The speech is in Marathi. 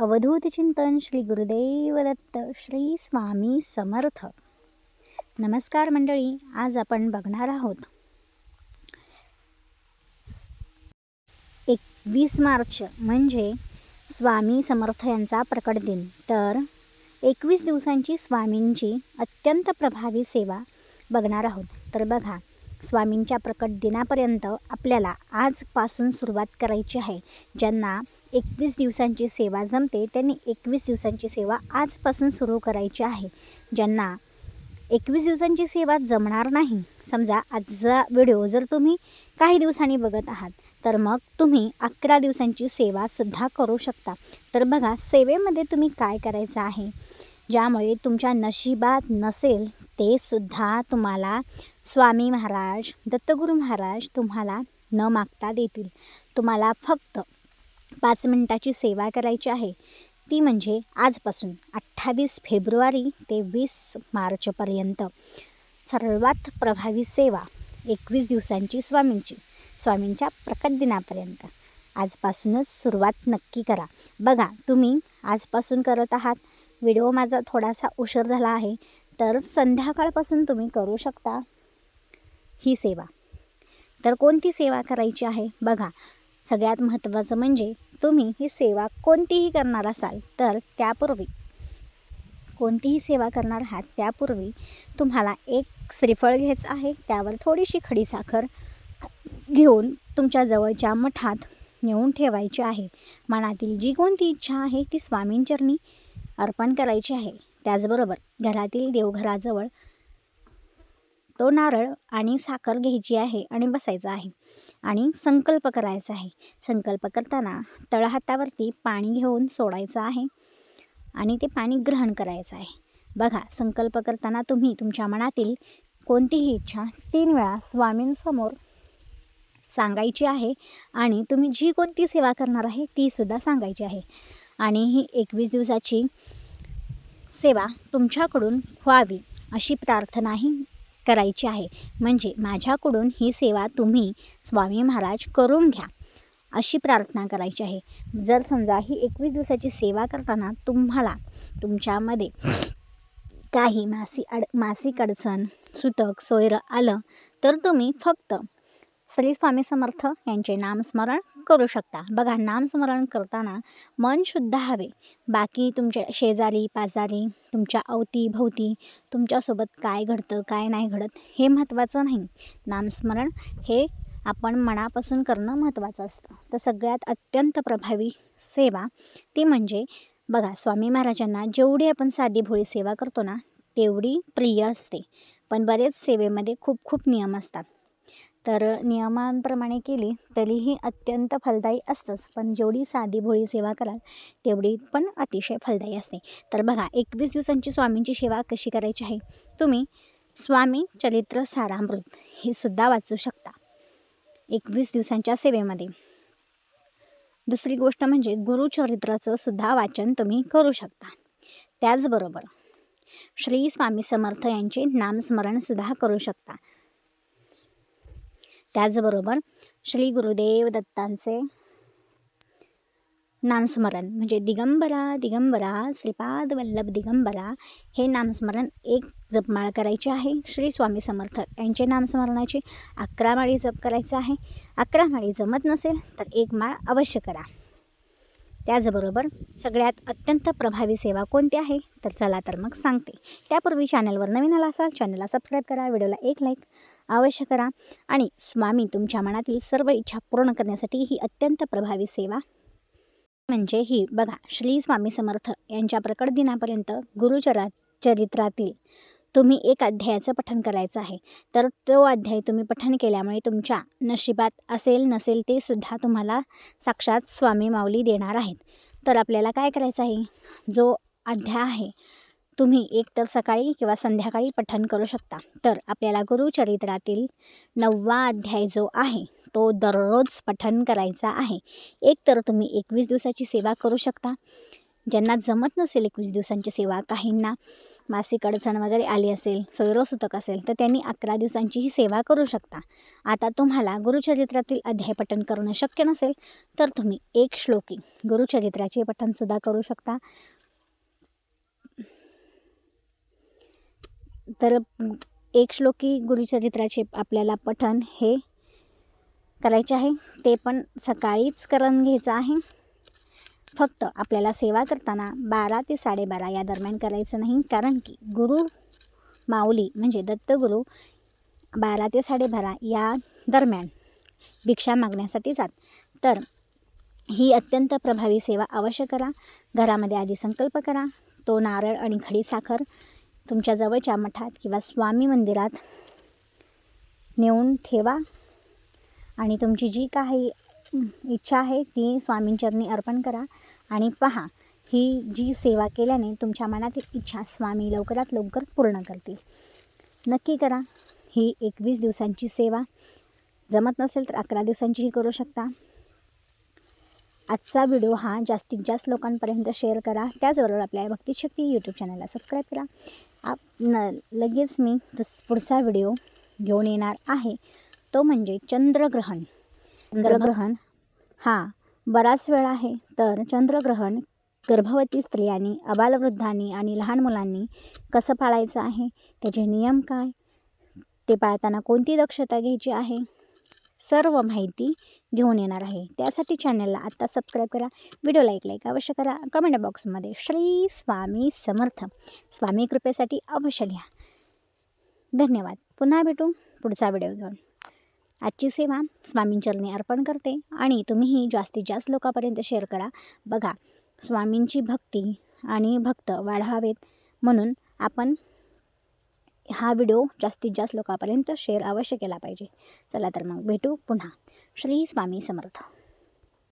अवधूत चिंतन श्री गुरुदेव दत्त श्री स्वामी समर्थ. नमस्कार मंडळी, आज आपण बघणार आहोत 21 मार्च म्हणजे स्वामी समर्थ यांचा प्रकट दिन. तर 21 दिवसांची स्वामींची अत्यंत प्रभावी सेवा बघणार आहोत. तर बघा, स्वामींच्या प्रकट दिनापर्यंत आपल्याला आजपासून सुरुवात करायची आहे. ज्यांना 21 दिवसांची सेवा जमते त्यांनी 21 दिवसांची सेवा आजपासून सुरू करायची आहे. ज्यांना 21 दिवसांची सेवा जमणार नाही, समजा आजचा व्हिडिओ जर तुम्ही काही दिवसांनी बघत आहात तर मग तुम्ही 11 दिवसांची सेवासुद्धा करू शकता. तर बघा, सेवेमध्ये तुम्ही काय करायचं आहे, ज्यामुळे तुमच्या नशिबात नसेल ते सुद्धा तुम्हाला स्वामी महाराज, दत्तगुरू महाराज तुम्हाला न मागता देतील. तुम्हाला फक्त 5 मिनिटाची सेवा करायची आहे. ती म्हणजे आजपासून 28 फेब्रुवारी ते 20 मार्चपर्यंत सर्वात प्रभावी सेवा 21 दिवसांची स्वामींच्या प्रकट दिनापर्यंत आजपासूनच सुरुवात नक्की करा. बघा, तुम्ही आजपासून करत आहात, व्हिडिओ माझा थोडासा उशीर झाला आहे, तर संध्याकाळपासून तुम्ही करू शकता ही सेवा. तर कोणती सेवा करायची आहे बघा, सगळ्यात महत्त्वाचं म्हणजे तुम्ही ही सेवा कोणतीही करणार असाल तर कोणतीही सेवा करणार आहात त्यापूर्वी तुम्हाला एक श्रीफळ घ्यायचं आहे. त्यावर थोडीशी खडीसाखर घेऊन तुमच्या जवळच्या मठात नेऊन ठेवायची आहे. मनातील जी कोणती इच्छा आहे ती स्वामींचरणी अर्पण करायची आहे. त्याचबरोबर घरातील देवघराजवळ तो नारळ आणि साखर घ्यायची आहे आणि बसायचं आहे आणि संकल्प करायचा आहे. संकल्प करताना तळहातावरती पाणी घेऊन सोडायचं आहे आणि ते पाणी ग्रहण करायचं आहे. बघा, संकल्प करताना तुम्ही तुमच्या मनातील कोणतीही इच्छा 3 वेळा स्वामींसमोर सांगायची आहे आणि तुम्ही जी कोणती सेवा करणार आहे तीसुद्धा सांगायची आहे. आणि ही 21 दिवसाची सेवा तुमच्याकडून व्हावी अशी प्रार्थनाही करायची आहे. म्हणजे माझ्याकडून ही सेवा तुम्ही स्वामी महाराज करून घ्या अशी प्रार्थना करायची आहे. जर समजा ही 21 दिवसाची सेवा करताना तुम्हाला तुमच्यामध्ये काही मासिक अडचण, सुतक, सोयरं आलं तर तुम्ही फक्त श्री स्वामी समर्थ यांचे नामस्मरण करू शकता. बघा, नामस्मरण करताना मन शुद्ध हवे. बाकी तुमच्या शेजारी पाजारी, तुमच्या अवतीभोवती तुमच्यासोबत काय घडतं काय नाही घडत हे महत्त्वाचं नाही. नामस्मरण हे आपण मनापासून करणं महत्त्वाचं असतं. तर सगळ्यात अत्यंत प्रभावी सेवा ती म्हणजे बघा, स्वामी महाराजांना जेवढी आपण साधी भोळी सेवा करतो ना तेवढी प्रिय असते. पण बरेच सेवेमध्ये खूप नियम असतात. तर नियमांप्रमाणे केली तरीही अत्यंत फलदायी असतंच, पण जेवढी साधी भोळी सेवा कराल तेवढी पण अतिशय फलदायी असते. तर बघा, 21 दिवसांची स्वामींची सेवा कशी करायची आहे, तुम्ही स्वामी चरित्र सारामृत हे सुद्धा वाचू शकता 21 दिवसांच्या सेवेमध्ये. दुसरी गोष्ट म्हणजे गुरुचरित्राचं सुद्धा वाचन तुम्ही करू शकता. त्याचबरोबर श्री स्वामी समर्थ यांचे नामस्मरणसुद्धा करू शकता. त्याचबरोबर श्री गुरुदेव दत्तांचे नामस्मरण म्हणजे दिगंबरा दिगंबरा श्रीपाद वल्लभ दिगंबरा हे नामस्मरण एक जपमाळ करायची आहे. श्री स्वामी समर्थ यांचे नामस्मरणाची 11 माळी जप करायचं आहे. 11 माळी जमत नसेल तर 1 माळ अवश्य करा. त्याचबरोबर सगळ्यात अत्यंत प्रभावी सेवा कोणती आहे तर चला तर मग सांगते. त्यापूर्वी चॅनलवर नवीन आला असाल चॅनलला सबस्क्राईब करा, व्हिडिओला एक लाईक अवश्य करा. आणि स्वामी तुमच्या मनातील सर्व इच्छा पूर्ण करण्यासाठी ही अत्यंत प्रभावी सेवा म्हणजे ही बघा, श्री स्वामी समर्थ यांच्या प्रकट दिनापर्यंत गुरुचरित्रातील तुम्ही एक अध्यायाचं पठण करायचं आहे. तर तो अध्याय तुम्ही पठण केल्यामुळे तुमच्या नशिबात असेल नसेल ते सुद्धा तुम्हाला साक्षात स्वामी माऊली देणार आहेत. तर आपल्याला काय करायचं आहे, जो अध्याय आहे तुम्ही एकतर सकाळी किंवा संध्याकाळी पठण करू शकता. तर आपल्याला गुरुचरित्रातील 9वा अध्याय जो आहे तो दररोज पठण करायचा आहे. एक तर तुम्ही 21 दिवसाची सेवा करू शकता ज्यांना जमत नसेल 21 दिवसांची सेवा, काहींना मासिक अडचण वगैरे आली असेल, सैरसूतक असेल, तर त्यांनी 11 दिवसांची ही सेवा करू शकता. आता तुम्हाला गुरुचरित्रातील अध्याय पठण करणं शक्य नसेल तर तुम्ही एक श्लोकी गुरुचरित्राचे पठणसुद्धा करू शकता. तर एक श्लोकी गुरुचरित्राचे आपल्याला पठण हे करायचे आहे, ते पण सकाळीच करून घ्यायचं आहे. फक्त आपल्याला सेवा करताना 12 ते 12:30 या दरम्यान करायचं नाही, कारण की गुरु माऊली म्हणजे दत्तगुरू 12 ते 12:30 या दरम्यान भिक्षा मागण्यासाठी जात. तर ही अत्यंत प्रभावी सेवा अवश्य करा. घरामध्ये आधी संकल्प करा, तो नारळ आणि खडीसाखर तुमच्या जवळच्या मठात किंवा स्वामी मंदिरात नेऊन ठेवा आणि तुमची जी काही इच्छा आहे ती स्वामींचरणी अर्पण करा. आणि पहा, ही जी सेवा केल्याने तुमच्या मनातील इच्छा स्वामी लवकरात लवकर पूर्ण करतील. नक्की करा ही 21 दिवसांची सेवा. जमत नसेल तर 11 दिवसांचीही करू शकता. आजचा व्हिडिओ हा जास्तीत जास्त लोकांपर्यंत शेअर करा. त्याचबरोबर आपल्या भक्तिशक्ती यूट्यूब चॅनलला सबस्क्राईब करा. लगेच मी पुढचा व्हिडिओ घेऊन येणार आहे, तो म्हणजे चंद्रग्रहण. चंद्रग्रहण हा बराच वेळ आहे. तर चंद्रग्रहण गर्भवती स्त्रियांनी, अबालवृद्धांनी आणि लहान मुलांनी कसं पाळायचं आहे, त्याचे नियम काय, ते पाळताना कोणती दक्षता घ्यायची आहे, सर्व माहिती घेऊन येणार आहे. त्यासाठी चॅनलला आत्ता सबस्क्राईब करा, व्हिडिओला एक लाईक अवश्य करा. कमेंट बॉक्समध्ये श्री स्वामी समर्थ स्वामी कृपेसाठी अवश्य लिहा. धन्यवाद. पुन्हा भेटू पुढचा व्हिडिओ घेऊन. आजची सेवा स्वामींचरणी अर्पण करते आणि तुम्हीही जास्तीत जास्त लोकांपर्यंत शेअर करा. बघा, स्वामींची भक्ती आणि भक्त वाढावेत म्हणून आपण हा व्हिडिओ जास्तीत जास्त लोकांपर्यंत शेअर अवश्य केला पाहिजे. चला तर मग भेटू पुन्हा. श्री स्वामी समर्थ.